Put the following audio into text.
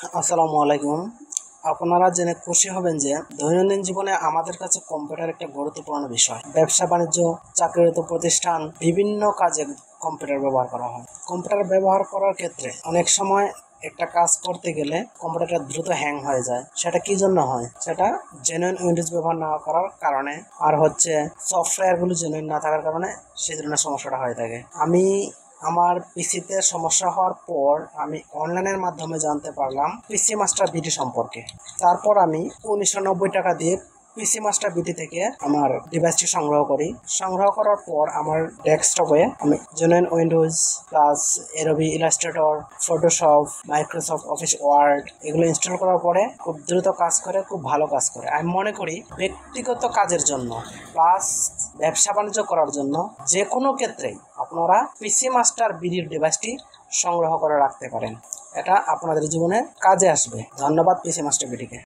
আসসালামু আলাইকুম। আপনারা জেনে খুশি হবেন যে দৈনন্দিন জীবনে আমাদের কাছে কম্পিউটার একটা গুরুত্বপূর্ণ বিষয়। ব্যবসা বাণিজ্য, চাকরিরত প্রতিষ্ঠান, বিভিন্ন কাজে কম্পিউটার ব্যবহার করা হয়। কম্পিউটার ব্যবহার করার ক্ষেত্রে অনেক সময় একটা কাজ করতে গেলে কম্পিউটারটা দ্রুত হ্যাং হয়ে যায়। সেটা কি জন্য হয়? সেটা জেনুইন উইন্ডোজ ব্যবহার না করার কারণে, আর হচ্ছে সফটওয়্যারগুলো জেনুইন না থাকার কারণে সেই ধরনের সমস্যাটা হয়ে থাকে। আমি আমার পিসিতে সমস্যা হওয়ার পর আমি অনলাইনের মাধ্যমে জানতে পারলাম পিসি মাস্টার বিডি সম্পর্কে। তারপর আমি 1990 টাকা দিয়ে পিসি মাস্টার বিডি থেকে আমার ডিভাইসটি সংগ্রহ করি। সংগ্রহ করার পর আমার ডেস্কটপে আমি genuine Windows plus Adobe Illustrator, Photoshop, Microsoft Office Word এগুলো ইনস্টল করার পরে খুব দ্রুত কাজ করে, খুব ভালো কাজ করে। আমি মনে করি ব্যক্তিগত কাজের জন্য প্লাস ব্যবসা বাণিজ্য করার জন্য যে কোনো ক্ষেত্রেই আপনারা পিসি মাস্টার বিডির ডিভাইসটি সংগ্রহ করে রাখতে পারেন। এটা আপনাদের জীবনে কাজে আসবে। ধন্যবাদ পিসি মাস্টার বিডিকে।